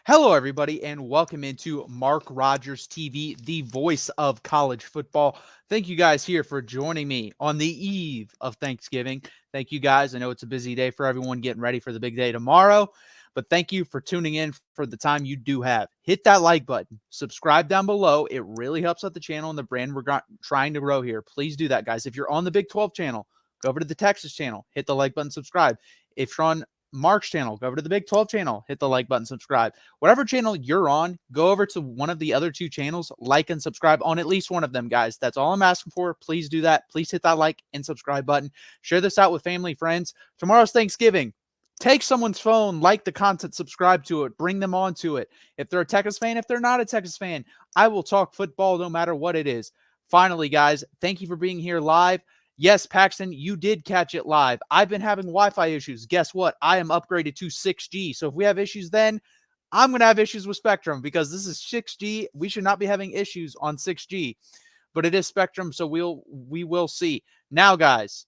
Hello, everybody, and welcome into Mark Rogers TV, the voice of college football. Thank you guys here for joining me on the eve of Thanksgiving. Thank you guys. I know it's a busy day for everyone getting ready for the big day tomorrow, but thank you for tuning in for the time you do have. Hit that like button, subscribe down below. It really helps out the channel and the brand we're trying to grow here. Please do that, guys. If you're on the Big 12 channel, go over to the Texas channel, hit the like button, subscribe. If you're on Mark's channel, go over to the Big 12 channel, hit the like button, subscribe. Whatever channel you're on, go over to one of the other two channels, like and subscribe on at least one of them, guys. That's all I'm asking for. Please do that. Please hit that like and subscribe button. Share this out with family, friends. Tomorrow's Thanksgiving. Take someone's phone, like the content, subscribe to it, bring them on to it. If they're a Texas fan, if they're not a Texas fan, I will talk football no matter what it is. Finally, guys, thank you for being here live. Yes, Paxton, you did catch it live. I've been having Wi-Fi issues. Guess what? I am upgraded to 6G. So if we have issues then, I'm going to have issues with Spectrum because this is 6G. We should not be having issues on 6G, but it is Spectrum, so we will see. Now, guys,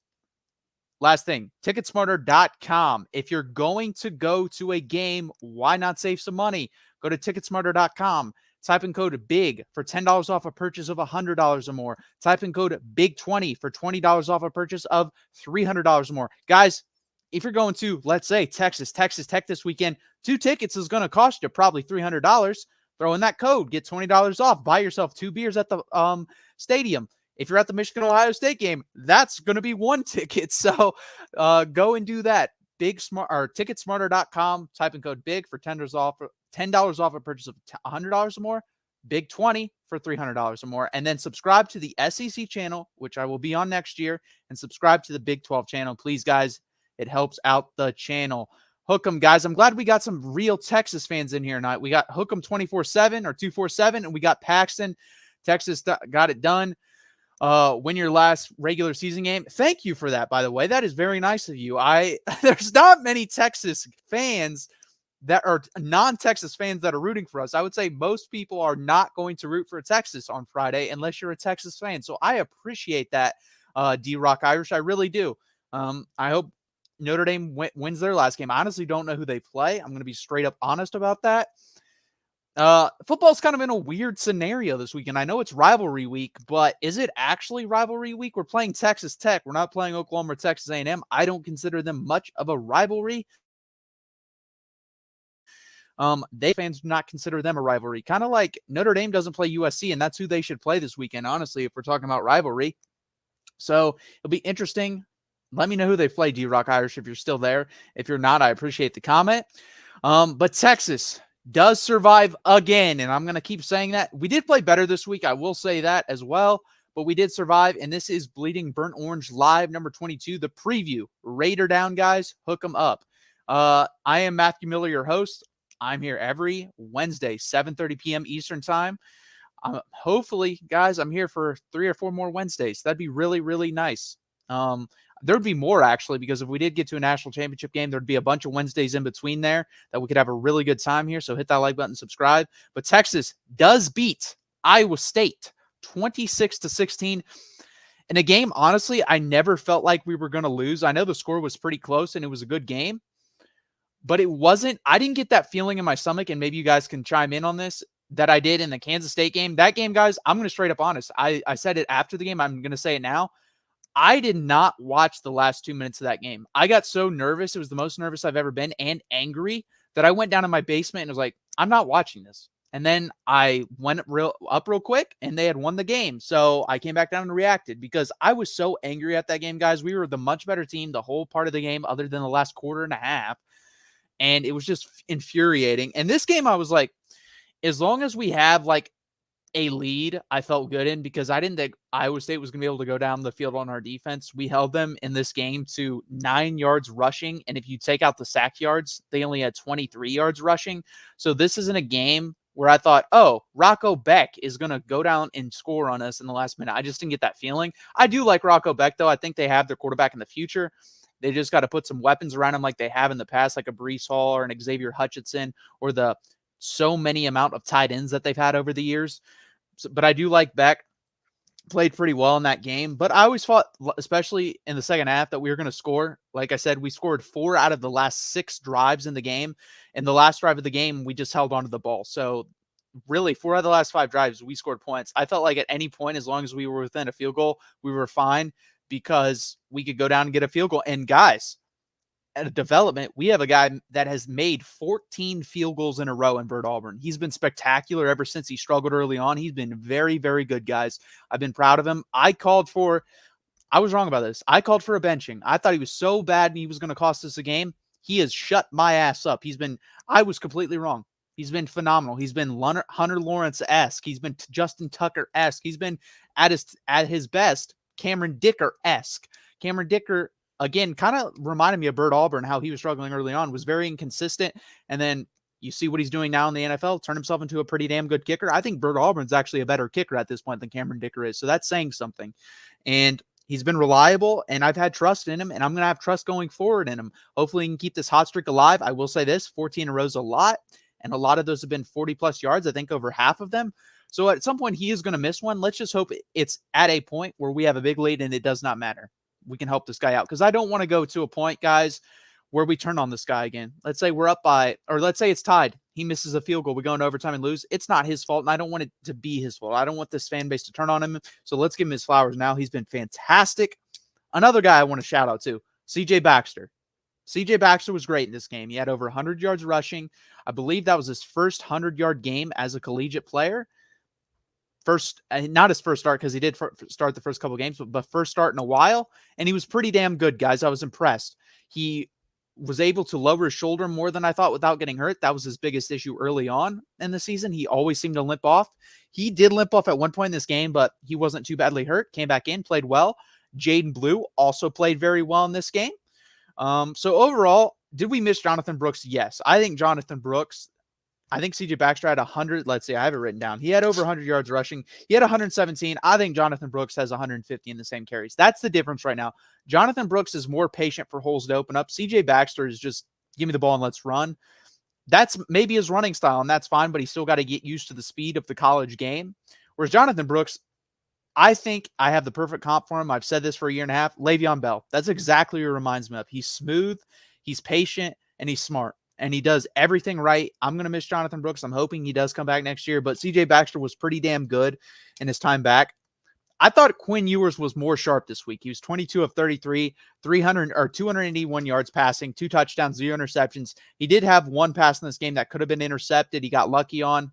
last thing, ticketsmarter.com. If you're going to go to a game, why not save some money? Go to ticketsmarter.com. Type in code BIG for $10 off a purchase of $100 or more. Type in code BIG20 for $20 off a purchase of $300 or more. Guys, if you're going to, let's say, Texas Tech this weekend, 2 tickets is going to cost you probably $300. Throw in that code, get $20 off. Buy yourself 2 beers at the stadium. If you're at the Michigan-Ohio State game, that's going to be 1 ticket. So go and do that. Ticketsmarter.com. Type in code BIG for $10 off a purchase of $100 or more. Big 20 for $300 or more. And then subscribe to the SEC channel, which I will be on next year, and subscribe to the Big 12 channel. Please, guys, it helps out the channel. Hook 'em, guys. I'm glad we got some real Texas fans in here tonight. We got Hook 'em 24/7 or 247, and we got Paxton. Texas got it done. Win your last regular season game. Thank you for that, by the way. That is very nice of you. There's not many Texas fans that are non-Texas fans that are rooting for us. I would say most people are not going to root for Texas on Friday unless you're a Texas fan. So I appreciate that, D-Rock Irish. I really do. I hope Notre Dame wins their last game. I honestly don't know who they play. I'm going to be straight up honest about that. Football's kind of in a weird scenario this weekend. I know it's rivalry week, but is it actually rivalry week? We're playing Texas Tech. We're not playing Oklahoma or Texas A&M. I don't consider them much of a rivalry. They fans do not consider them a rivalry. Kind of like Notre Dame doesn't play USC, and that's who they should play this weekend, honestly, if we're talking about rivalry. So it'll be interesting. Let me know who they play, D-Rock Irish, if you're still there. If you're not, I appreciate the comment. But Texas does survive again, and I'm going to keep saying that. We did play better this week. I will say that as well, but we did survive, and this is Bleeding Burnt Orange Live number 22, the preview. Raider down, guys. Hook them up. I am Matthew Miller, your host. I'm here every Wednesday, 7:30 p.m. Eastern time. Hopefully, guys, I'm here for 3 or 4 more Wednesdays. That'd be really, really nice. There'd be more, actually, because if we did get to a national championship game, there'd be a bunch of Wednesdays in between there that we could have a really good time here. So hit that like button, subscribe. But Texas does beat Iowa State 26-16 in a game, honestly, I never felt like we were going to lose. I know the score was pretty close and it was a good game, but it wasn't. I didn't get that feeling in my stomach, and maybe you guys can chime in on this, that I did in the Kansas State game. That game, guys, I'm going to straight up honest. I said it after the game. I'm going to say it now. I did not watch the last 2 minutes of that game. I got so nervous. It was the most nervous I've ever been, and angry, that I went down in my basement and was like, I'm not watching this. And then I went real quick, and they had won the game. So I came back down and reacted because I was so angry at that game, guys. We were the much better team the whole part of the game other than the last quarter and a half. And it was just infuriating. And this game, I was like, as long as we have like a lead, I felt good in, because I didn't think Iowa State was going to be able to go down the field on our defense. We held them in this game to 9 yards rushing. And if you take out the sack yards, they only had 23 yards rushing. So this isn't a game where I thought, oh, Rocco Beck is going to go down and score on us in the last minute. I just didn't get that feeling. I do like Rocco Beck, though. I think they have their quarterback in the future. They just got to put some weapons around him like they have in the past, like a Breece Hall or an Xavier Hutchinson, or the so many amount of tight ends that they've had over the years. So, but I do like Beck. played pretty well in that game, but I always thought, especially in the second half, that we were going to score. Like I said, we scored 4 out of the last 6 drives in the game. And the last drive of the game, we just held onto the ball. So really, 4 out of the last 5 drives, we scored points. I felt like at any point, as long as we were within a field goal, we were fine because we could go down and get a field goal. And guys, at a development, we have a guy that has made 14 field goals in a row in Bert Auburn. He's been spectacular ever since he struggled early on. He's been very, very good, guys. I've been proud of him. I was wrong about this. I called for a benching. I thought he was so bad and he was going to cost us a game. He has shut my ass up. I was completely wrong. He's been phenomenal. He's been Hunter Lawrence-esque. He's been Justin Tucker-esque. He's been at his best, Cameron Dicker-esque. Cameron Dicker, again, kind of reminded me of Bert Auburn, how he was struggling early on, was very inconsistent. And then you see what he's doing now in the NFL, turn himself into a pretty damn good kicker. I think Bert Auburn's actually a better kicker at this point than Cameron Dicker is. So that's saying something. And he's been reliable, and I've had trust in him, and I'm going to have trust going forward in him. Hopefully he can keep this hot streak alive. I will say this, 14 in a row is a lot, and a lot of those have been 40-plus yards, I think over half of them. So at some point he is going to miss one. Let's just hope it's at a point where we have a big lead and it does not matter. We can help this guy out, because I don't want to go to a point, guys, where we turn on this guy again. Let's say we're up by, or let's say it's tied. He misses a field goal. We go into overtime and lose. It's not his fault, and I don't want it to be his fault. I don't want this fan base to turn on him. So let's give him his flowers now. He's been fantastic. Another guy I want to shout out to, C.J. Baxter. C.J. Baxter was great in this game. He had over 100 yards rushing. I believe that was his first 100-yard game as a collegiate player. Not his first start, because he did start the first couple games, but first start in a while. And he was pretty damn good, guys. I was impressed. He was able to lower his shoulder more than I thought without getting hurt. That was his biggest issue early on in the season. He always seemed to limp off. He did limp off at one point in this game, but he wasn't too badly hurt. Came back in, played well. Jaden Blue also played very well in this game. So overall, did we miss Jonathan Brooks? Yes. I think C.J. Baxter had 100. Let's see. I have it written down. He had over 100 yards rushing. He had 117. I think Jonathan Brooks has 150 in the same carries. That's the difference right now. Jonathan Brooks is more patient for holes to open up. C.J. Baxter is just, give me the ball and let's run. That's maybe his running style, and that's fine, but he's still got to get used to the speed of the college game. Whereas Jonathan Brooks, I think I have the perfect comp for him. I've said this for a year and a half. Le'Veon Bell. That's exactly what it reminds me of. He's smooth, he's patient, and he's smart. And he does everything right. I'm going to miss Jonathan Brooks. I'm hoping he does come back next year. But C.J. Baxter was pretty damn good in his time back. I thought Quinn Ewers was more sharp this week. He was 22 of 33, 281 yards passing, 2 touchdowns, 0 interceptions. He did have one pass in this game that could have been intercepted. He got lucky on.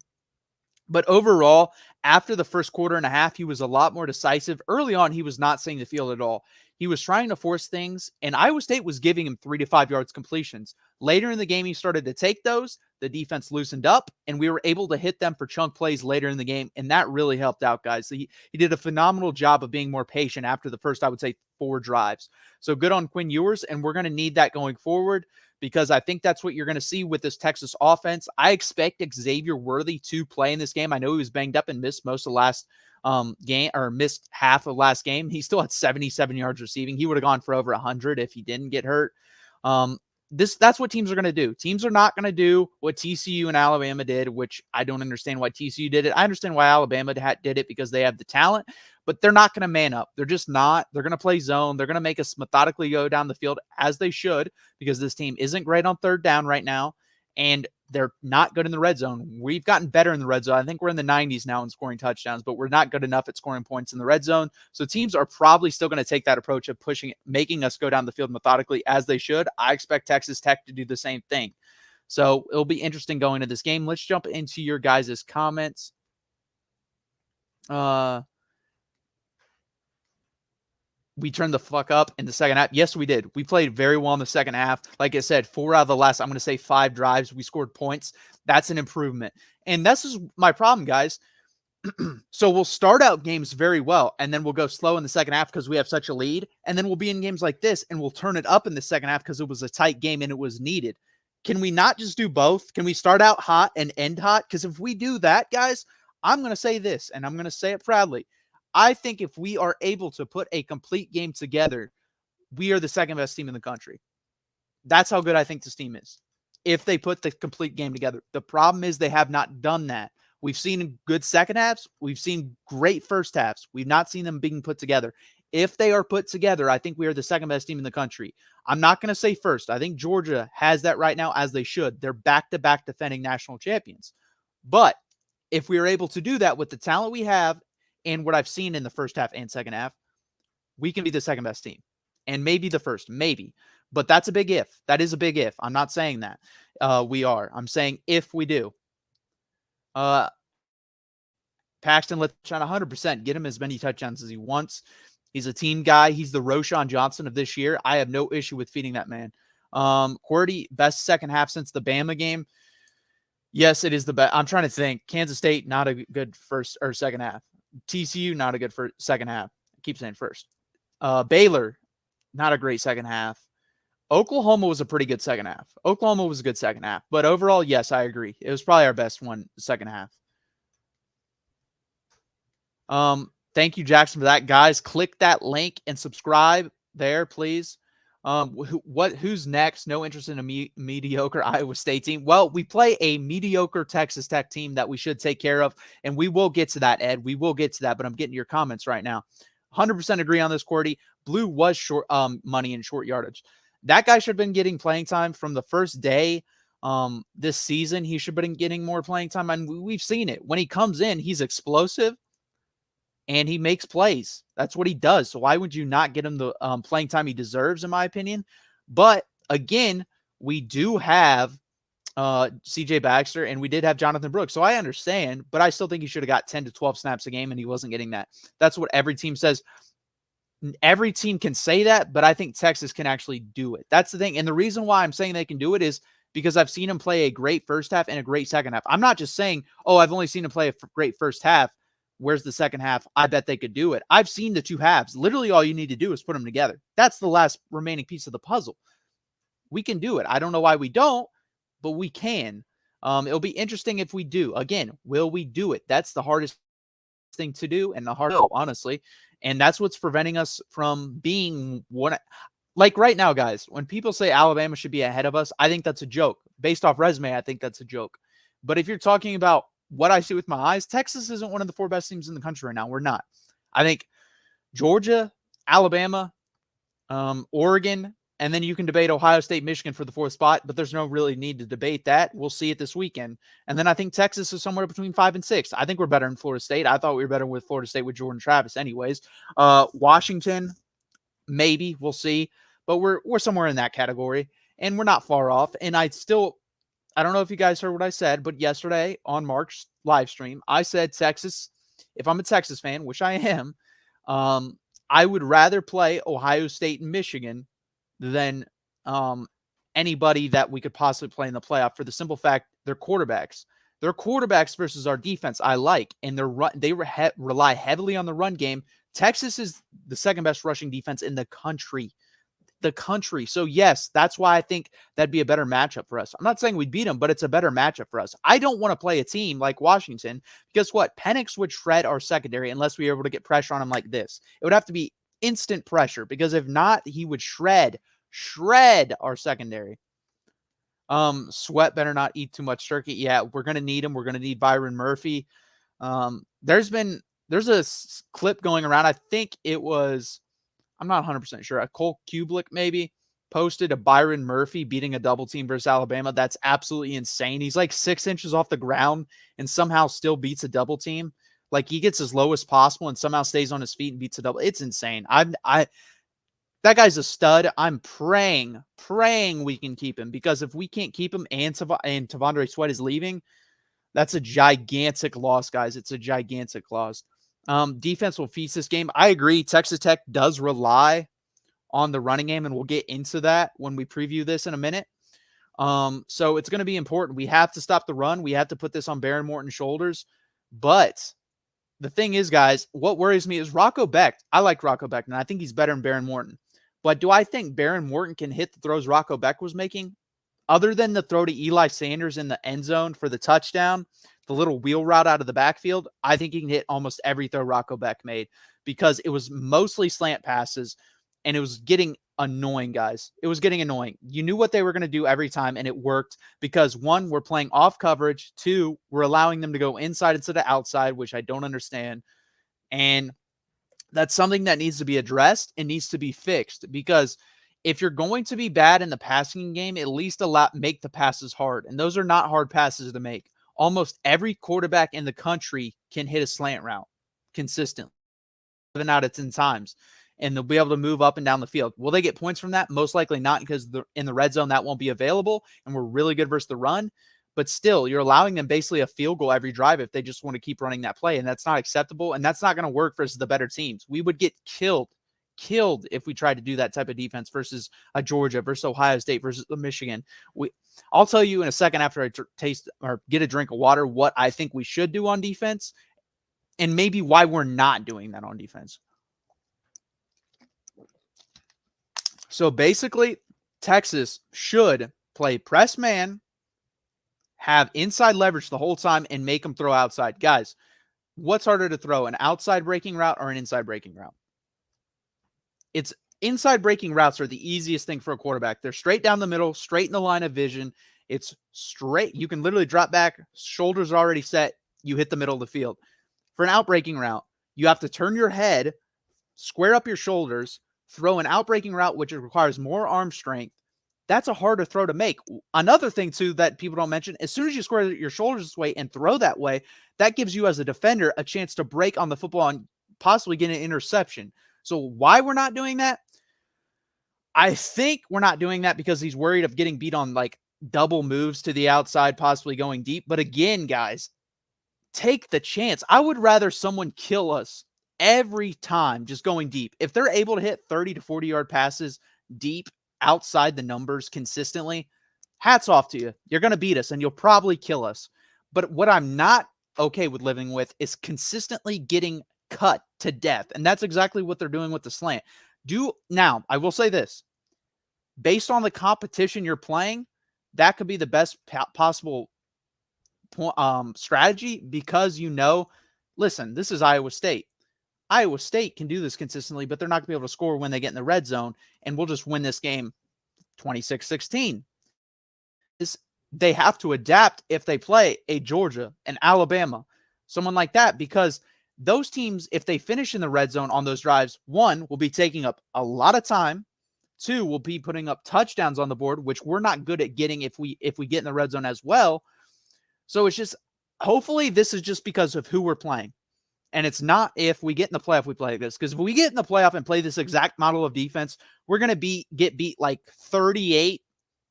But overall, after the first quarter and a half, he was a lot more decisive. Early on, he was not seeing the field at all. He was trying to force things, and Iowa State was giving him 3 to 5 yards completions. Later in the game, he started to take those. The defense loosened up, and we were able to hit them for chunk plays later in the game, and that really helped out, guys. So he did a phenomenal job of being more patient after the first, I would say, 4 drives. So good on Quinn Ewers, and we're going to need that going forward, because I think that's what you're going to see with this Texas offense. I expect Xavier Worthy to play in this game. I know he was banged up and missed most of last game, or missed half of last game. He still had 77 yards receiving. He would have gone for over 100 if he didn't get hurt. That's what teams are going to do. Teams are not going to do what TCU and Alabama did, which I don't understand why TCU did it. I understand why Alabama did it, because they have the talent, but they're not going to man up. They're just not. They're going to play zone. They're going to make us methodically go down the field, as they should, because this team isn't great on third down right now, and they're not good in the red zone. We've gotten better in the red zone. I think we're in the 90s now in scoring touchdowns, but we're not good enough at scoring points in the red zone. So teams are probably still going to take that approach of making us go down the field methodically, as they should. I expect Texas Tech to do the same thing. So it'll be interesting going to this game. Let's jump into your guys' comments. We turned the fuck up in the second half. Yes, we did. We played very well in the second half. Like I said, 4 out of the last, I'm going to say 5 drives, we scored points. That's an improvement. And this is my problem, guys. So we'll start out games very well, and then we'll go slow in the second half because we have such a lead. And then we'll be in games like this, and we'll turn it up in the second half because it was a tight game and it was needed. Can we not just do both? Can we start out hot and end hot? Because if we do that, guys, I'm going to say this, and I'm going to say it proudly. I think if we are able to put a complete game together, we are the second best team in the country. That's how good I think this team is, if they put the complete game together. The problem is they have not done that. We've seen good second halves. We've seen great first halves. We've not seen them being put together. If they are put together, I think we are the second best team in the country. I'm not going to say first. I think Georgia has that right now, as they should. They're back-to-back defending national champions. But if we are able to do that with the talent we have and what I've seen in the first half and second half, we can be the second best team. And maybe the first, maybe. But that's a big if. That is a big if. I'm not saying that we are. I'm saying if we do. Paxton, let's try 100%. Get him as many touchdowns as he wants. He's a team guy. He's the Roschon Johnson of this year. I have no issue with feeding that man. QWERTY, best second half since the Bama game. Yes, it is the best. I'm trying to think. Kansas State, not a good first or second half. TCU, not a good second half. I keep saying first. Baylor, not a great second half. Oklahoma was a pretty good second half. Oklahoma was a good second half. But overall, yes, I agree. It was probably our best one second half. Thank you, Jackson, for that. Guys, click that link and subscribe there, please. Who's next? No interest in a mediocre Iowa State team. Well, we play a mediocre Texas Tech team that we should take care of, and we will get to that, Ed. We will get to that, but I'm getting your comments right now. 100% agree on this, QWERTY. Blue was short money in short yardage. That guy should have been getting playing time from the first day this season. He should have been getting more playing time, and we've seen it. When he comes in, he's explosive, and he makes plays. That's what he does. So why would you not get him the playing time he deserves, in my opinion? But again, we do have CJ Baxter, and we did have Jonathan Brooks. So I understand, but I still think he should have got 10 to 12 snaps a game, and he wasn't getting that. That's what every team says. Every team can say that, but I think Texas can actually do it. That's the thing. And the reason why I'm saying they can do it is because I've seen him play a great first half and a great second half. I'm not just saying, oh, I've only seen him play a great first half. Where's the second half? I bet they could do it. I've seen the two halves. Literally all you need to do is put them together. That's the last remaining piece of the puzzle. We can do it. I don't know why we don't, but we can. It'll be interesting if we do. Again, will we do it? That's the hardest thing to do and the hardest, honestly. And that's what's preventing us from being one. Like right now, guys, when people say Alabama should be ahead of us, I think that's a joke. Based off resume, I think that's a joke. But if you're talking about what I see with my eyes, Texas isn't one of the 4 best teams in the country right now. We're not. I think Georgia, Alabama, Oregon, and then you can debate Ohio State, Michigan for the 4th spot, but there's no really need to debate that. We'll see it this weekend. And then I think Texas is somewhere between 5 and 6. I think we're better than Florida State. I thought we were better with Florida State with Jordan Travis anyways. Washington, maybe. We'll see. But we're somewhere in that category, and we're not far off. And I don't know if you guys heard what I said, but yesterday on Mark's live stream, I said Texas, if I'm a Texas fan, which I am, I would rather play Ohio State and Michigan than anybody that we could possibly play in the playoff for the simple fact they're quarterbacks. They're quarterbacks versus our defense I like, and they rely heavily on the run game. Texas is the second best rushing defense in the country. So yes, that's why I think that'd be a better matchup for us. I'm not saying we'd beat them, but it's a better matchup for us. I don't want to play a team like Washington because what? Penix would shred our secondary unless we were able to get pressure on him like this. It would have to be instant pressure because if not, he would shred our secondary. Sweat better not eat too much turkey. Yeah, we're going to need him. We're going to need Byron Murphy. There's a clip going around. I think it was, I'm not 100% sure. Cole Kublik maybe posted a Byron Murphy beating a double team versus Alabama. That's absolutely insane. He's like 6 inches off the ground and somehow still beats a double team. Like he gets as low as possible and somehow stays on his feet and beats a double. It's insane. That guy's a stud. I'm praying we can keep him because if we can't keep him and Tavondre Sweat is leaving, that's a gigantic loss, guys. It's a gigantic loss. Defense will feast this game. I agree. Texas Tech does rely on the running game, and we'll get into that when we preview this in a minute. So it's going to be important. We have to stop the run. We have to put this on Baron Morton's shoulders. But the thing is, guys, what worries me is Rocco Becht. I like Rocco Becht, and I think he's better than Baron Morton. But do I think Baron Morton can hit the throws Rocco Becht was making? Other than the throw to Eli Sanders in the end zone for the touchdown, the little wheel route out of the backfield, I think he can hit almost every throw Rocco Becht made because it was mostly slant passes. and it was getting annoying, guys. It was getting annoying. You knew what they were going to do every time, and it worked because, one, we're playing off coverage. Two, we're allowing them to go inside instead of outside, which I don't understand. And that's something that needs to be addressed and needs to be fixed, because if you're going to be bad in the passing game, at least make the passes hard. And those are not hard passes to make. Almost every quarterback in the country can hit a slant route consistently, 7 out of 10 times, and they'll be able to move up and down the field. Will they get points from that? Most likely not, because in the red zone that won't be available, and we're really good versus the run. But still, you're allowing them basically a field goal every drive if they just want to keep running that play, and that's not acceptable, and that's not going to work versus the better teams. We would get killed if we tried to do that type of defense versus a Georgia, versus Ohio State, versus Michigan. I'll tell you in a second after I taste or get a drink of water what I think we should do on defense, and maybe why we're not doing that on defense. So basically, Texas should play press man, have inside leverage the whole time, and make them throw outside. Guys, what's harder to throw, an outside breaking route or an inside breaking route? It's inside breaking routes are the easiest thing for a quarterback. They're straight down the middle, straight in the line of vision. It's straight. You can literally drop back, shoulders are already set, you hit the middle of the field. For an outbreaking route, you have to turn your head, square up your shoulders, throw an outbreaking route, which requires more arm strength. That's a harder throw to make. Another thing, too, that people don't mention, as soon as you square your shoulders this way and throw that way, that gives you as a defender a chance to break on the football and possibly get an interception. So why we're not doing that? I think we're not doing that because he's worried of getting beat on like double moves to the outside, possibly going deep. But again, guys, take the chance. I would rather someone kill us every time just going deep. If they're able to hit 30 to 40-yard passes deep outside the numbers consistently, hats off to you. You're going to beat us and you'll probably kill us. But what I'm not okay with living with is consistently getting cut to death. And that's exactly what they're doing with the slant. Now, I will say this. Based on the competition you're playing, that could be the best possible strategy, because listen, this is Iowa State. Iowa State can do this consistently, but they're not going to be able to score when they get in the red zone, and we'll just win this game 26-16. They have to adapt if they play a Georgia, an Alabama, someone like that, because those teams, if they finish in the red zone on those drives, one, will be taking up a lot of time. Two, will be putting up touchdowns on the board, which we're not good at getting if we get in the red zone as well. So it's just, hopefully this is just because of who we're playing. And it's not if we get in the playoff, we play like this. Because if we get in the playoff and play this exact model of defense, we're going to get beat like 38-17.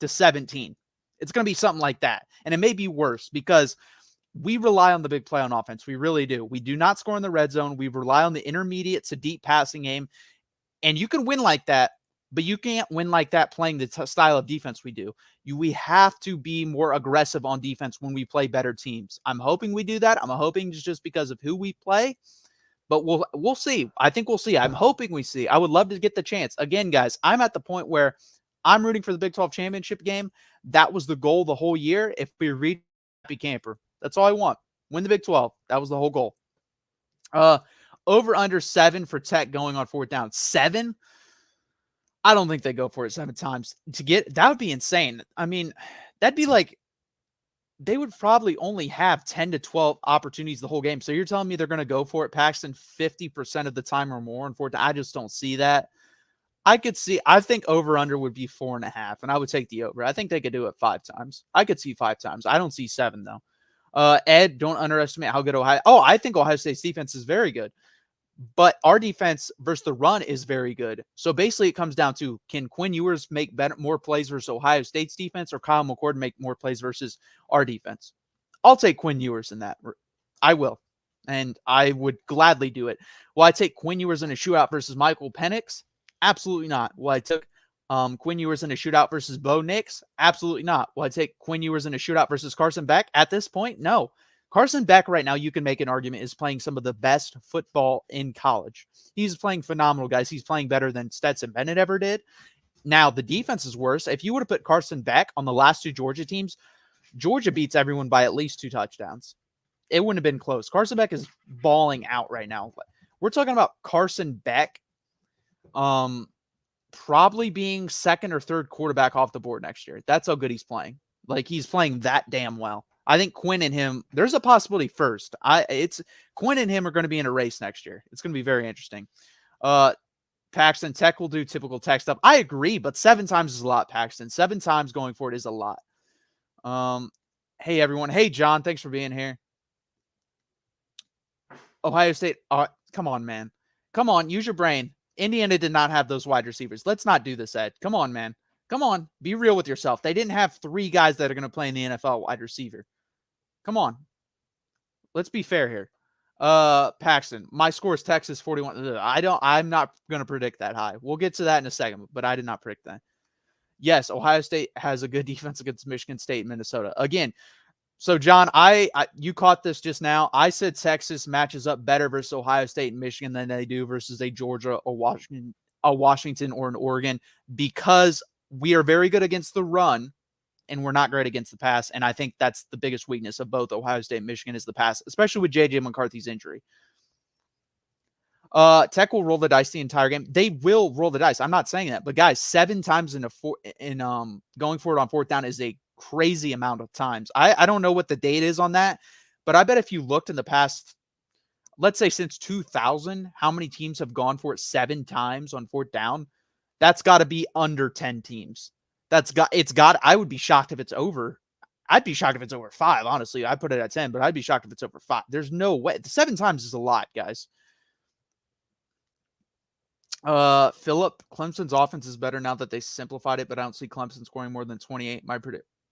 It's going to be something like that. And it may be worse because we rely on the big play on offense. We really do. We do not score in the red zone. We rely on the intermediate to deep passing game. And you can win like that, but you can't win like that playing the style of defense we do. We have to be more aggressive on defense when we play better teams. I'm hoping we do that. I'm hoping just because of who we play, but we'll see. I think we'll see. I'm hoping we see. I would love to get the chance. Again, guys, I'm at the point where I'm rooting for the Big 12 championship game. That was the goal the whole year. If we reach happy camper, that's all I want. Win the Big 12. That was the whole goal. Over under 7 for Tech going on 4th down. 7? I don't think they go for it 7 times. That would be insane. I mean, that'd be like, they would probably only have 10 to 12 opportunities the whole game. So you're telling me they're going to go for it, Paxton, 50% of the time or more on 4th down? I just don't see that. I think over under would be 4.5, and I would take the over. I think they could do it 5 times. I could see 5 times. I don't see 7 though. Ed, don't underestimate how good I think Ohio State's defense is very good, but our defense versus the run is very good. So basically it comes down to, can Quinn Ewers make more plays versus Ohio State's defense, or Kyle McCord make more plays versus our defense? I'll take Quinn Ewers in that. I will. And I would gladly do it. Will I take Quinn Ewers in a shootout versus Michael Penix? Absolutely not. Will I take Quinn Ewers in a shootout versus Bo Nix? Absolutely not. Will I take Quinn Ewers in a shootout versus Carson Beck? At this point, no. Carson Beck right now, you can make an argument, is playing some of the best football in college. He's playing phenomenal, guys. He's playing better than Stetson Bennett ever did. Now, the defense is worse. If you would have put Carson Beck on the last 2 Georgia teams, Georgia beats everyone by at least 2 touchdowns. It wouldn't have been close. Carson Beck is balling out right now. We're talking about Carson Beck probably being second or third quarterback off the board next year. That's how good he's playing. Like, he's playing that damn well. I think Quinn and him, there's a possibility first. It's Quinn and him are going to be in a race next year. It's going to be very interesting. Paxton, Tech will do typical Tech stuff. I agree, but 7 times is a lot, Paxton. 7 times going forward is a lot. Hey, everyone. Hey, John. Thanks for being here. Ohio State. Come on, man. Come on. Use your brain. Indiana did not have those wide receivers. Let's not do this, Ed. Come on, man. Come on. Be real with yourself. They didn't have 3 guys that are going to play in the NFL wide receiver. Come on. Let's be fair here. Paxton, my score is Texas 41. I'm not going to predict that high. We'll get to that in a second, but I did not predict that. Yes, Ohio State has a good defense against Michigan State and Minnesota. Again, so John, you caught this just now. I said Texas matches up better versus Ohio State and Michigan than they do versus a Georgia or Washington or an Oregon, because we are very good against the run and we're not great against the pass. And I think that's the biggest weakness of both Ohio State and Michigan is the pass, especially with J.J. McCarthy's injury. Tech will roll the dice the entire game. They will roll the dice. I'm not saying that, but guys, 7 times going forward on 4th down is a crazy amount of times. I don't know what the date is on that, but I bet if you looked in the past, let's say since 2000, how many teams have gone for it 7 times on 4th down? That's got to be under 10 teams. I would be shocked if it's over. I'd be shocked if it's over 5, honestly. I put it at 10, but I'd be shocked if it's over 5. There's no way. 7 times is a lot, guys. Philip, Clemson's offense is better now that they simplified it, but I don't see Clemson scoring more than 28.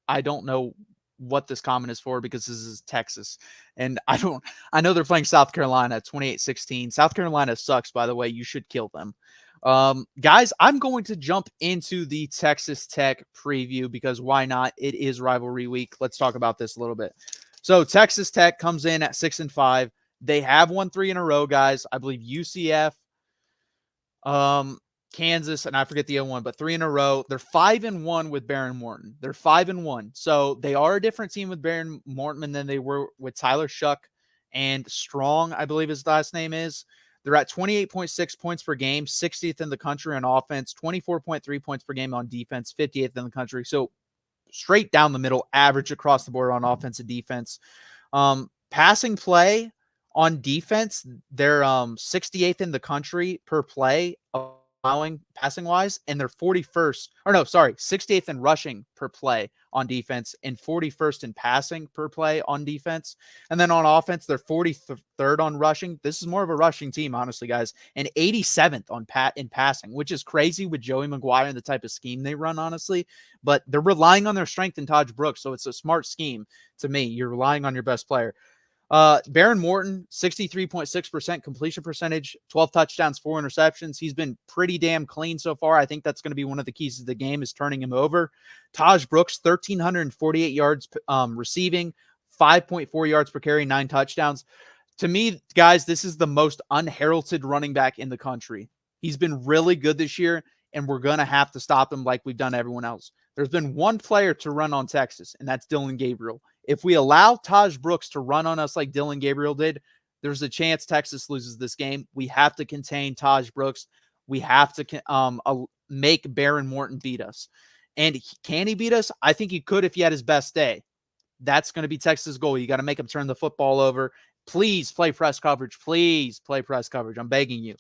I don't know what this comment is for because this is Texas. And I know they're playing South Carolina 28-16. South Carolina sucks, by the way. You should kill them. Guys, I'm going to jump into the Texas Tech preview because why not? It is rivalry week. Let's talk about this a little bit. So Texas Tech comes in at 6-5. They have won 3 in a row, guys. I believe UCF, Kansas, and I forget the other one, but 3 in a row. They're 5-1 with Baron Morton. They're 5-1. So they are a different team with Baron Morton than they were with Tyler Shuck and Strong, I believe his last name is. They're at 28.6 points per game, 60th in the country on offense, 24.3 points per game on defense, 58th in the country. So straight down the middle, average across the board on offense and defense. Passing play on defense, they're 68th in the country per play, allowing passing wise, and they're 68th in rushing per play on defense and 41st in passing per play on defense. And then on offense, they're 43rd on rushing. This is more of a rushing team, honestly, guys, and 87th in passing, which is crazy with Joey McGuire and the type of scheme they run, honestly. But they're relying on their strength in Taj Brooks, so it's a smart scheme to me. You're relying on your best player. Baron Morton, 63.6% completion percentage, 12 touchdowns, 4 interceptions. He's been pretty damn clean so far. I think that's going to be one of the keys to the game is turning him over. Taj Brooks, 1,348 yards receiving, 5.4 yards per carry, 9 touchdowns. To me, guys, this is the most unheralded running back in the country. He's been really good this year, and we're going to have to stop him like we've done everyone else. There's been one player to run on Texas, and that's Dylan Gabriel. If we allow Taj Brooks to run on us like Dylan Gabriel did, there's a chance Texas loses this game. We have to contain Taj Brooks. We have to make Baron Morton beat us. And can he beat us? I think he could if he had his best day. That's going to be Texas' goal. You got to make him turn the football over. Please play press coverage. Please play press coverage. I'm begging you.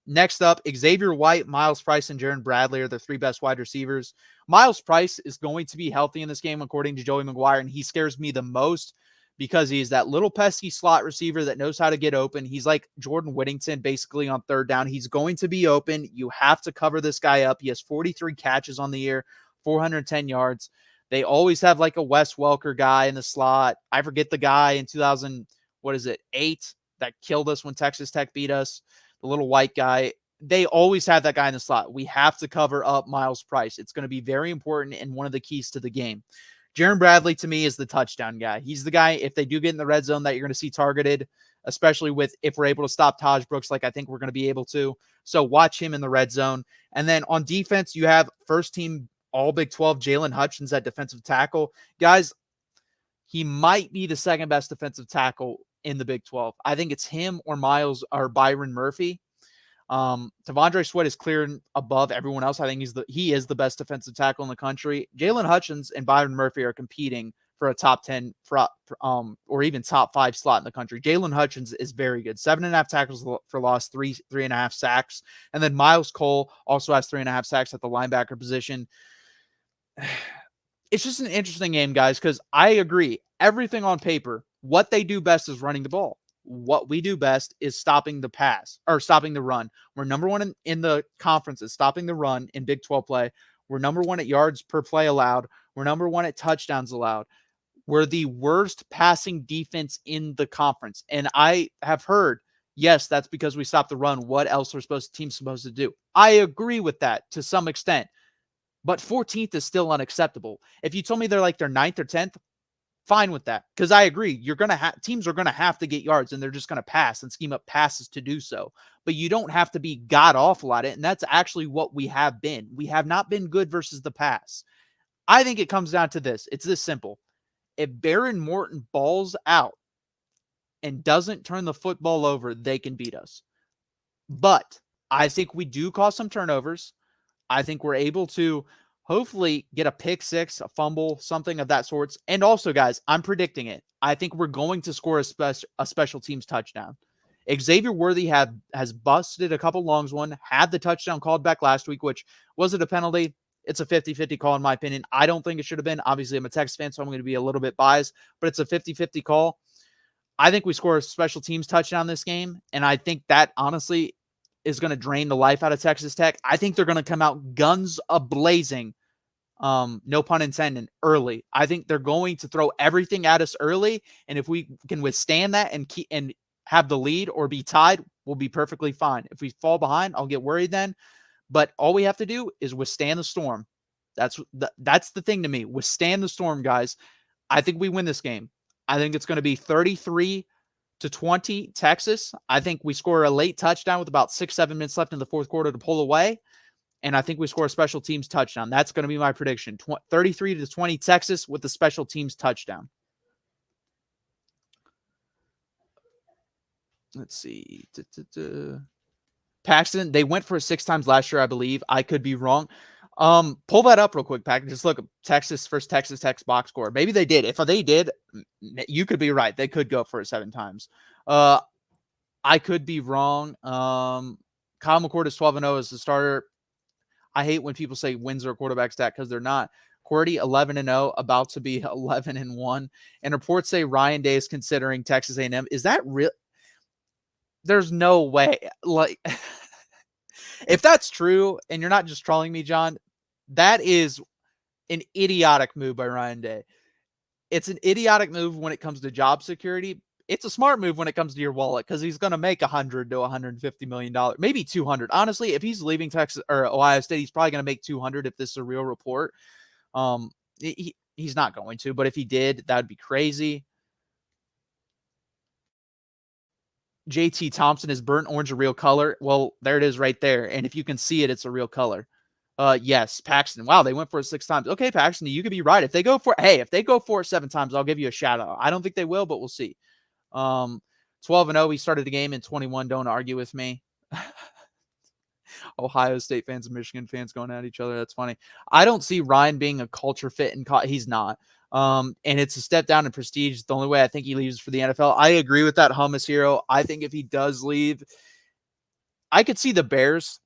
Next up, Xavier White, Miles Price, and Jaron Bradley are the 3 best wide receivers. Miles Price is going to be healthy in this game, according to Joey McGuire, and he scares me the most because he's that little pesky slot receiver that knows how to get open. He's like Jordan Whittington, basically on 3rd down. He's going to be open. You have to cover this guy up. He has 43 catches on the year, 410 yards. They always have like a Wes Welker guy in the slot. I forget the guy in 8 that killed us when Texas Tech beat us. The little white guy. They always have that guy in the slot. We have to cover up Miles Price. It's going to be very important and one of the keys to the game. Jaron Bradley, to me, is the touchdown guy. He's the guy, if they do get in the red zone, that you're going to see targeted, especially if we're able to stop Taj Brooks like I think we're going to be able to. So watch him in the red zone. And then on defense, you have first-team All-Big 12 Jalen Hutchins at defensive tackle. Guys, he might be the 2nd best defensive tackle in the Big 12. I think it's him or Byron Murphy. T'Vondre Sweat is clear above everyone else. I think he is the best defensive tackle in the country. Jalen Hutchins and Byron Murphy are competing for a top 10 or even top 5 slot in the country. Jalen Hutchins is very good. 7.5 tackles for loss, 3.5 sacks. And then Miles Cole also has 3.5 sacks at the linebacker position. It's just an interesting game, guys, because I agree. Everything on paper, what they do best is running the ball. What we do best is stopping the pass or stopping the run. We're number one in the conferences, stopping the run in Big 12 play. We're number one at yards per play allowed. We're number one at touchdowns allowed. We're the worst passing defense in the conference. And I have heard, yes, that's because we stopped the run. What else are teams supposed to do? I agree with that to some extent. But 14th is still unacceptable. If you told me they're like their 9th or 10th, fine with that. Because I agree, teams are gonna have to get yards, and they're just gonna pass and scheme up passes to do so. But you don't have to be god awful at it, and that's actually what we have been. We have not been good versus the pass. I think it comes down to this. It's this simple. If Baron Morton balls out and doesn't turn the football over, they can beat us. But I think we do cause some turnovers. I think we're able to hopefully get a pick six, a fumble, something of that sorts. And also, guys, I'm predicting it. I think we're going to score a special teams touchdown. Xavier Worthy has busted a couple longs one, had the touchdown called back last week, which was it a penalty? It's a 50-50 call in my opinion. I don't think it should have been. Obviously, I'm a Texas fan, so I'm going to be a little bit biased, but it's a 50-50 call. I think we score a special teams touchdown this game, and I think that honestly is going to drain the life out of Texas Tech. I think they're going to come out guns a-blazing, no pun intended, early. I think they're going to throw everything at us early, and if we can withstand that and have the lead or be tied, we'll be perfectly fine. If we fall behind, I'll get worried then. But all we have to do is withstand the storm. That's the thing to me. Withstand the storm, guys. I think we win this game. I think it's going to be 33-20 Texas. I think we score a late touchdown with about 6-7 minutes left in the fourth quarter to pull away. And I think we score a special teams touchdown. That's going to be my prediction. 33-20 Texas with the special teams touchdown. Let's see. Paxton, they went for it 6 times last year, I believe. I could be wrong. Pull that up real quick, Paxton. Just look at Texas Tech box score. Maybe they did. If they did, you could be right. They could go for it 7 times. I could be wrong. Kyle McCord is 12-0 as the starter. I hate when people say wins are a quarterback stat because they're not. Cordy 11-0, about to be 11-1. And reports say Ryan Day is considering Texas A&M. Is that real? There's no way. Like, if that's true, and you're not just trolling me, John, that is an idiotic move by Ryan Day. It's an idiotic move when it comes to job security. It's a smart move when it comes to your wallet because he's going to make $100 to $150 million, maybe $200. Honestly, if he's leaving Texas or Ohio State, he's probably going to make $200 if this is a real report. He's not going to, but if he did, that would be crazy. JT Thompson, is burnt orange a real color? Well, there it is right there. And if you can see it, it's a real color. Yes, Paxton. Wow, they went for it 6 times. Okay, Paxton, you could be right. If they go for it 7 times, I'll give you a shout out. I don't think they will, but we'll see. 12-0. We started the game in 21. Don't argue with me. Ohio State fans and Michigan fans going at each other. That's funny. I don't see Ryan being a culture fit, and he's not. And it's a step down in prestige. The only way I think he leaves for the NFL. I agree with that, Hummus Hero. I think if he does leave, I could see the Bears.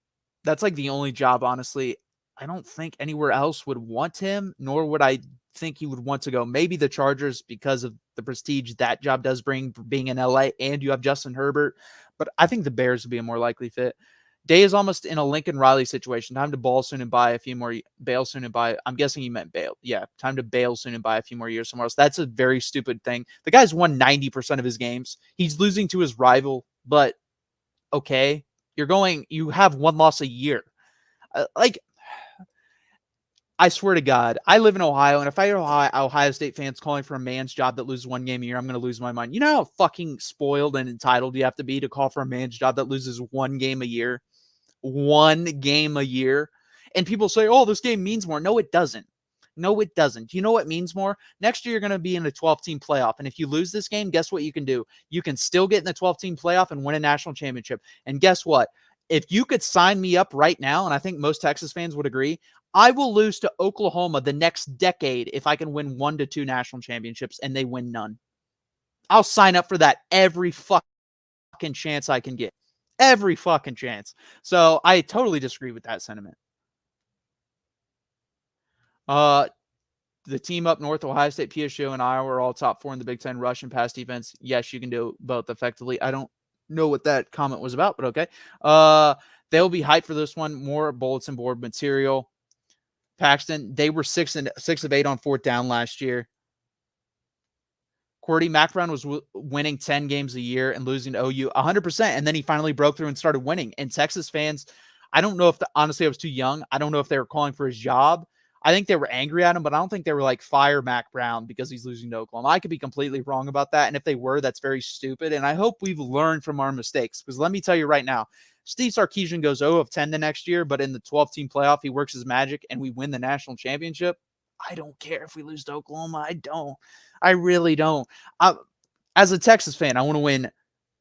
That's like the only job, honestly. I don't think anywhere else would want him, nor would I think he would want to go. Maybe the Chargers because of the prestige that job does bring, being in LA, and you have Justin Herbert. But I think the Bears would be a more likely fit. Day is almost in a Lincoln Riley situation. Time to bail soon and buy a few more. Bail soon and buy. I'm guessing he meant bail. Yeah, time to bail soon and buy a few more years somewhere else. That's a very stupid thing. The guy's won 90% of his games. He's losing to his rival, but okay, you have 1 loss a year. I swear to God, I live in Ohio, and if I hear Ohio State fans calling for a man's job that loses 1 game a year, I'm going to lose my mind. You know how fucking spoiled and entitled you have to be to call for a man's job that loses 1 game a year? 1 game a year. And people say, oh, this game means more. No, it doesn't. No, it doesn't. You know what means more? Next year, you're going to be in a 12-team playoff. And if you lose this game, guess what you can do? You can still get in the 12-team playoff and win a national championship. And guess what? if you could sign me up right now, and I think most Texas fans would agree, I will lose to Oklahoma the next decade if I can win 1 to 2 national championships and they win none. I'll sign up for that every fucking chance I can get. Every fucking chance. So I totally disagree with that sentiment. The team up north, Ohio State, PSU, and Iowa are all top 4 in the Big Ten rush and pass defense. Yes, you can do both effectively. I don't know what that comment was about, but okay. They'll be hyped for this one. More bulletin board material. Paxton, they were 6 of 8 on 4th down last year. Cordy, Mac Brown was winning 10 games a year and losing to OU 100%, and then he finally broke through and started winning. And Texas fans, I don't know if honestly I was too young. I don't know if they were calling for his job. I think they were angry at him, but I don't think they were like, fire Mac Brown because he's losing to Oklahoma. I could be completely wrong about that. And if they were, that's very stupid. And I hope we've learned from our mistakes, because let me tell you right now, Steve Sarkisian goes 0 of 10 the next year, but in the 12-team playoff, he works his magic and we win the national championship. I don't care if we lose to Oklahoma. I don't. I really don't. As a Texas fan, I want to win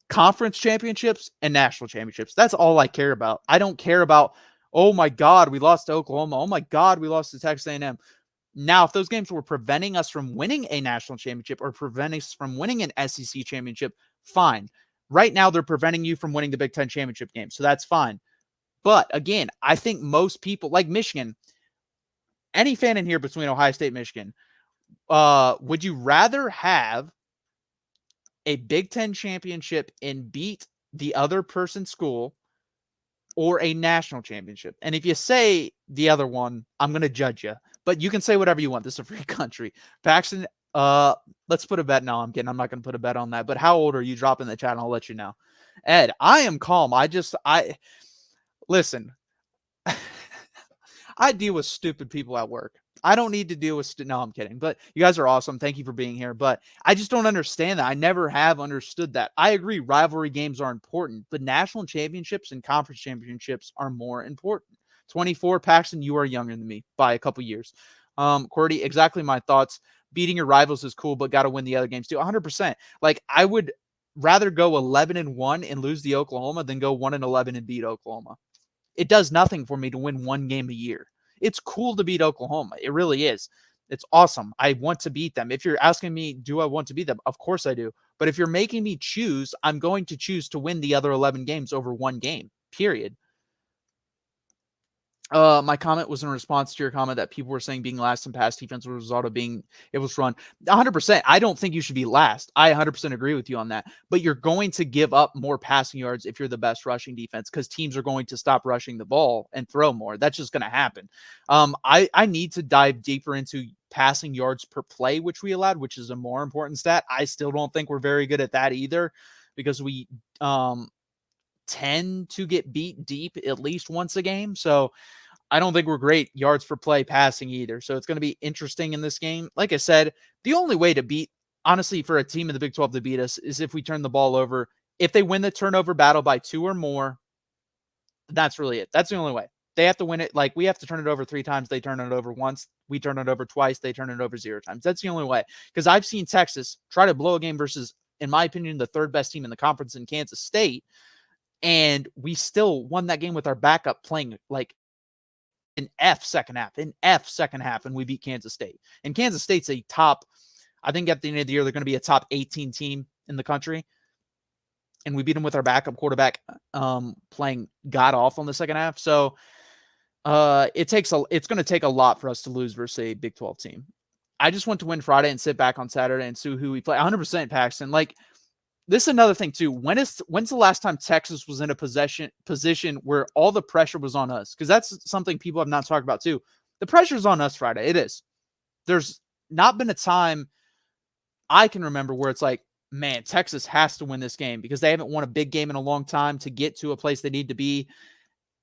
conference championships and national championships. That's all I care about. I don't care about, oh my God, we lost to Oklahoma. Oh my God, we lost to Texas A&M. Now, if those games were preventing us from winning a national championship or preventing us from winning an SEC championship, fine. Right now, they're preventing you from winning the Big Ten championship game, so that's fine. But again, I think most people, like Michigan, any fan in here between Ohio State and Michigan, would you rather have a Big Ten championship and beat the other person's school, or a national championship? And if you say the other one, I'm going to judge you. But you can say whatever you want. This is a free country. Paxton, let's put a bet. No, I'm kidding. I'm not going to put a bet on that. But how old are you? Drop in the chat and I'll let you know. Ed, I am calm. Listen. I deal with stupid people at work. I don't need to deal with no, I'm kidding. But you guys are awesome. Thank you for being here. But I just don't understand that. I never have understood that. I agree, rivalry games are important, but national championships and conference championships are more important. 24, Paxton, you are younger than me by a couple years. Cordy, exactly my thoughts. Beating your rivals is cool, but got to win the other games too. 100%. Like, I would rather go 11-1 and lose the Oklahoma than go 1-11 and beat Oklahoma. It does nothing for me to win one game a year. It's cool to beat Oklahoma. It really is. It's awesome. I want to beat them. If you're asking me, do I want to beat them? Of course I do. But if you're making me choose, I'm going to choose to win the other 11 games over one game, period. My comment was in response to your comment that people were saying being last in pass defense was a result of being able to run. 100%. I don't think you should be last. I 100% agree with you on that. But you're going to give up more passing yards if you're the best rushing defense, because teams are going to stop rushing the ball and throw more. That's just going to happen. I need to dive deeper into passing yards per play, which we allowed, which is a more important stat. I still don't think we're very good at that either, because we tend to get beat deep at least once a game. So I don't think we're great yards per play passing either. So it's going to be interesting in this game. Like I said, the only way to beat, honestly, for a team in the Big 12 to beat us is if we turn the ball over. If they win the turnover battle by 2 or more, that's really it. That's the only way. They have to win it. Like, we have to turn it over 3 times. They turn it over once. We turn it over twice. They turn it over 0 times. That's the only way. Because I've seen Texas try to blow a game versus, in my opinion, the 3rd best team in the conference in Kansas State. And we still won that game with our backup playing like an F second half, and we beat Kansas State. And Kansas State's a top, I think at the end of the year, they're going to be a top 18 team in the country. And we beat them with our backup quarterback playing god awful in the second half. So it's going to take a lot for us to lose versus a Big 12 team. I just want to win Friday and sit back on Saturday and see who we play. 100% Paxton. Like, this is another thing too. When's the last time Texas was in a position where all the pressure was on us? Because that's something people have not talked about too. The pressure's on us Friday. It is. There's not been a time I can remember where it's like, man, Texas has to win this game, because they haven't won a big game in a long time to get to a place they need to be.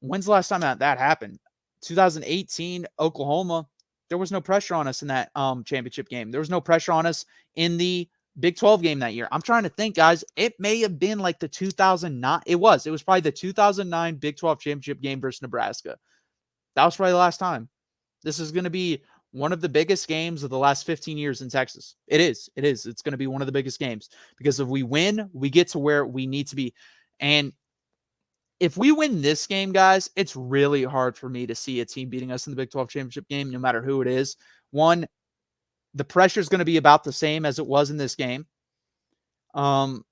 When's the last time that happened? 2018, Oklahoma. There was no pressure on us in that championship game. There was no pressure on us in the Big 12 game that year. I'm trying to think, guys. It may have been like the 2009. It was probably the 2009 Big 12 championship game versus Nebraska. That was probably the last time. This is going to be one of the biggest games of the last 15 years in Texas. It is. It's going to be one of the biggest games, because if we win, we get to where we need to be. And if we win this game, guys, it's really hard for me to see a team beating us in the Big 12 championship game, no matter who it is. One, the pressure is going to be about the same as it was in this game. And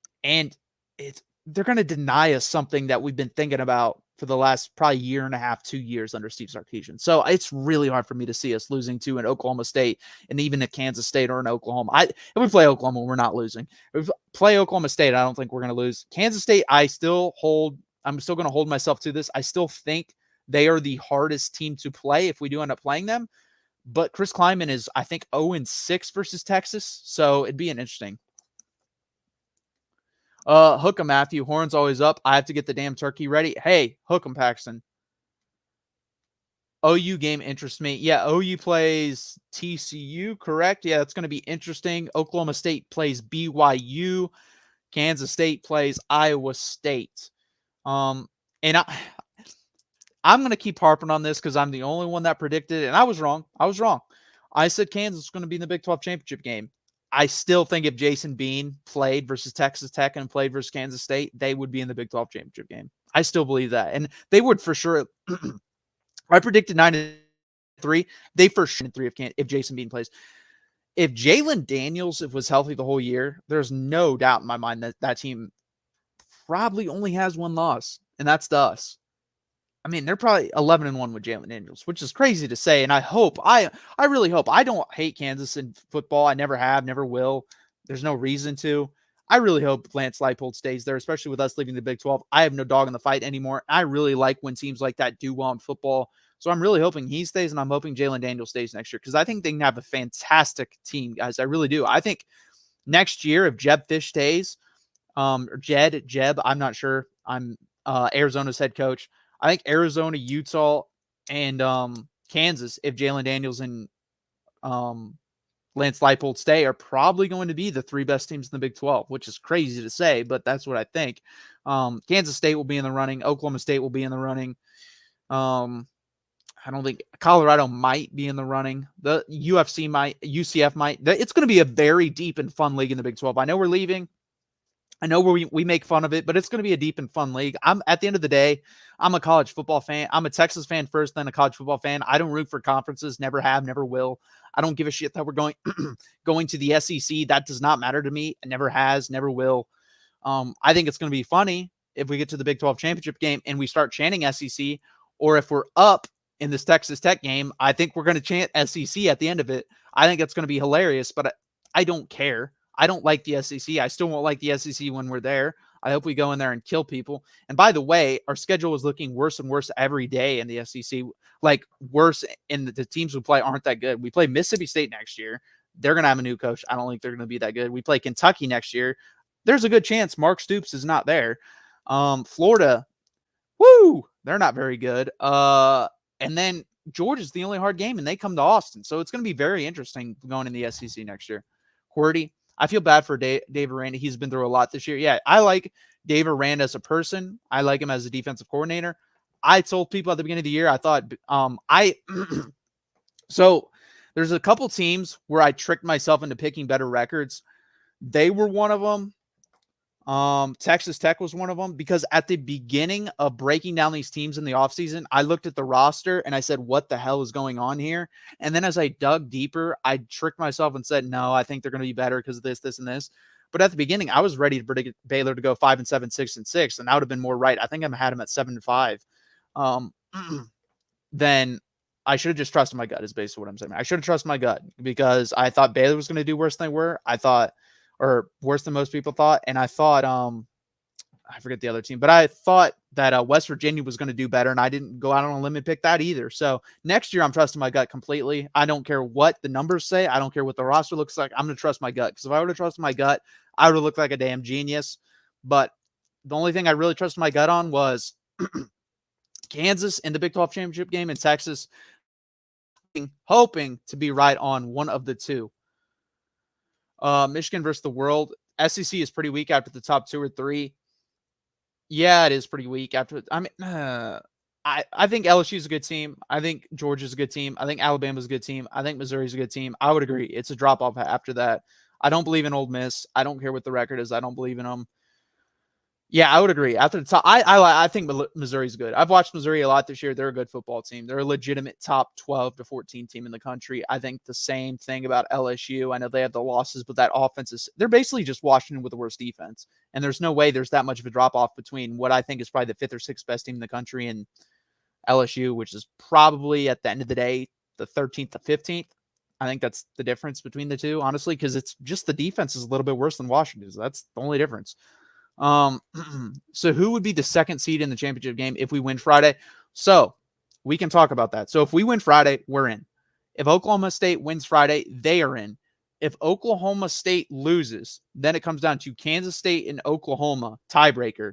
they're going to deny us something that we've been thinking about for the last probably year and a half, 2 years under Steve Sarkisian. So it's really hard for me to see us losing to an Oklahoma State and even a Kansas State or an Oklahoma. If we play Oklahoma, we're not losing. If we play Oklahoma State, I don't think we're going to lose. Kansas State, I'm still going to hold myself to this. I still think they are the hardest team to play if we do end up playing them. But Chris Klieman is, I think, 0-6 versus Texas. So it'd be an interesting. Hook 'em, Matthew. Horn's always up. I have to get the damn turkey ready. Hey, hook 'em, Paxton. OU game interests me. Yeah, OU plays TCU, correct? Yeah, it's going to be interesting. Oklahoma State plays BYU. Kansas State plays Iowa State. And I'm going to keep harping on this because I'm the only one that predicted it, and I was wrong. I said Kansas was going to be in the Big 12 championship game. I still think if Jason Bean played versus Texas Tech and played versus Kansas State, they would be in the Big 12 championship game. I still believe that. And they would for sure. I predicted 9-3. They for sure 3 if Jason Bean plays. If Jalen Daniels was healthy the whole year, there's no doubt in my mind that that team probably only has one loss, and that's to us. I mean, they're probably 11-1 with Jalen Daniels, which is crazy to say. And I really hope. I don't hate Kansas in football. I never have, never will. There's no reason to. I really hope Lance Leipold stays there, especially with us leaving the Big 12. I have no dog in the fight anymore. I really like when teams like that do well in football. So I'm really hoping he stays, and I'm hoping Jalen Daniels stays next year because I think they can have a fantastic team, guys. I really do. I think next year, if Jeb Fish stays, or Jeb, I'm not sure. I'm Arizona's head coach. I think Arizona, Utah, and Kansas, if Jalen Daniels and Lance Leipold stay, are probably going to be the 3 best teams in the Big 12, which is crazy to say, but that's what I think. Kansas State will be in the running. Oklahoma State will be in the running. I don't think Colorado might be in the running. The UFC might. UCF might. It's going to be a very deep and fun league in the Big 12. I know we're leaving. I know we make fun of it, but it's going to be a deep and fun league. At the end of the day, I'm a college football fan. I'm a Texas fan first, then a college football fan. I don't root for conferences, never have, never will. I don't give a shit that we're going going to the SEC. That does not matter to me. It never has, never will. I think it's going to be funny if we get to the Big 12 championship game and we start chanting SEC, or if we're up in this Texas Tech game, I think we're going to chant SEC at the end of it. I think it's going to be hilarious, but I don't care. I don't like the SEC. I still won't like the SEC when we're there. I hope we go in there and kill people. And by the way, our schedule is looking worse and worse every day in the SEC. Like worse, and the teams we play aren't that good. We play Mississippi State next year. They're going to have a new coach. I don't think they're going to be that good. We play Kentucky next year. There's a good chance Mark Stoops is not there. Florida, they're not very good. And then Georgia's the only hard game, and they come to Austin. So it's going to be very interesting going in the SEC next year. QWERTY, I feel bad for Dave Aranda. He's been through a lot this year. Yeah, I like Dave Aranda as a person. I like him as a defensive coordinator. I told people at the beginning of the year, I thought so there's a couple teams where I tricked myself into picking better records. They were one of them. Texas Tech was one of them, because at the beginning of breaking down these teams in the offseason, I looked at the roster and I said, what the hell is going on here? And then as I dug deeper, I tricked myself and said, no, I think they're going to be better because of this, this, and this. But at the beginning, I was ready to predict Baylor to go 5-7, 6-6, and I would have been more right. I think I had him at 7-5. Then I should have just trusted my gut, is basically what I'm saying. I should have trusted my gut because I thought Baylor was going to do worse than they were. Or worse than most people thought. And I thought, I forget the other team, but I thought that West Virginia was going to do better, and I didn't go out on a limb and pick that either. So next year, I'm trusting my gut completely. I don't care what the numbers say. I don't care what the roster looks like. I'm going to trust my gut, because if I would have trusted my gut, I would have looked like a damn genius. But the only thing I really trusted my gut on was Kansas in the Big 12 championship game, and Texas, hoping to be right on one of the two. Michigan versus the world. SEC is pretty weak after the top 2 or 3. Yeah, it is pretty weak after. I mean, I think LSU is a good team. I think Georgia's a good team. I think Alabama's a good team. I think Missouri's a good team. I would agree. It's a drop off after that. I don't believe in Ole Miss. I don't care what the record is. I don't believe in them. Yeah, I would agree. After the top, I think Missouri's good. I've watched Missouri a lot this year. They're a good football team. They're a legitimate top 12 to 14 team in the country. I think the same thing about LSU. I know they have the losses, but that offense is, they're basically just Washington with the worst defense. And there's no way there's that much of a drop off between what I think is probably the fifth or sixth best team in the country and LSU, which is probably at the end of the day, the 13th to 15th. I think that's the difference between the two, honestly, because it's just the defense is a little bit worse than Washington's. That's the only difference. So who would be the second seed in the championship game if we win Friday? So we can talk about that. So if we win Friday, we're in. If Oklahoma State wins Friday, they are in. If Oklahoma State loses, then it comes down to Kansas State and Oklahoma tiebreaker.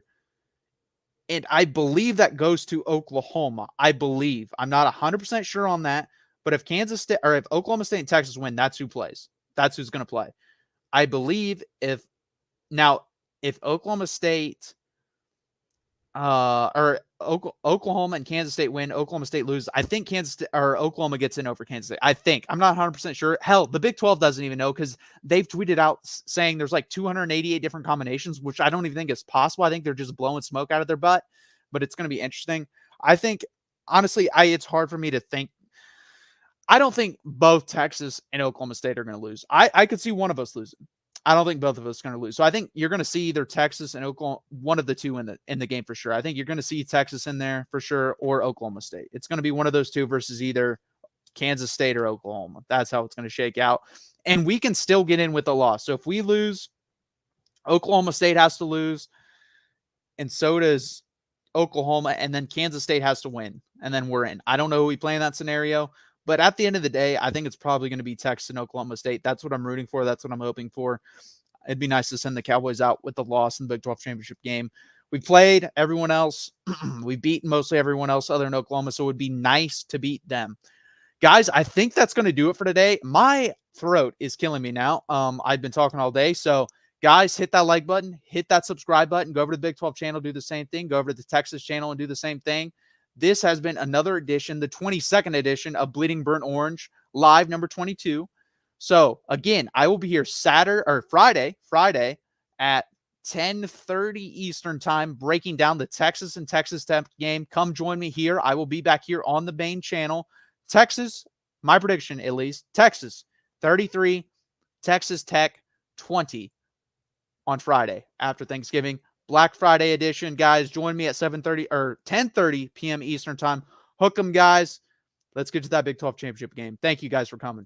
And I believe that goes to Oklahoma. I believe. I'm not 100% sure on that. But if Kansas State or if Oklahoma State and Texas win, that's who plays. That's who's going to play. I believe if Oklahoma State or Oklahoma and Kansas State win, Oklahoma State loses, I think Kansas State or Oklahoma gets in over Kansas State. I think. I'm not 100% sure. Hell, the Big 12 doesn't even know because they've tweeted out saying there's like 288 different combinations, which I don't even think is possible. I think they're just blowing smoke out of their butt, but it's going to be interesting. I think, honestly, it's hard for me to think. I don't think both Texas and Oklahoma State are going to lose. I could see one of us losing. I don't think both of us are going to lose. So I think you're going to see either Texas and Oklahoma, one of the two in the game for sure. I think you're going to see Texas in there for sure or Oklahoma State. It's going to be one of those two versus either Kansas State or Oklahoma. That's how it's going to shake out. And we can still get in with a loss. So if we lose, Oklahoma State has to lose, and so does Oklahoma, and then Kansas State has to win, and then we're in. I don't know who we play in that scenario. But at the end of the day, I think it's probably going to be Texas and Oklahoma State. That's what I'm rooting for. That's what I'm hoping for. It'd be nice to send the Cowboys out with the loss in the Big 12 championship game. We played everyone else. We've beaten mostly everyone else other than Oklahoma, so it would be nice to beat them. Guys, I think that's going to do it for today. My throat is killing me now. I've been talking all day. So, guys, hit that like button. Hit that subscribe button. Go over to the Big 12 channel, do the same thing. Go over to the Texas channel and do the same thing. This has been another edition, the 22nd edition of Bleeding Burnt Orange, live number 22. So, again, I will be here Friday at 10:30 Eastern time, breaking down the Texas and Texas Tech game. Come join me here. I will be back here on the main channel. Texas, my prediction at least, Texas 33, Texas Tech 20 on Friday after Thanksgiving. Black Friday edition, guys. Join me at 7:30 or 10:30 p.m. Eastern time. Hook 'em, guys. Let's get to that Big 12 championship game. Thank you guys for coming.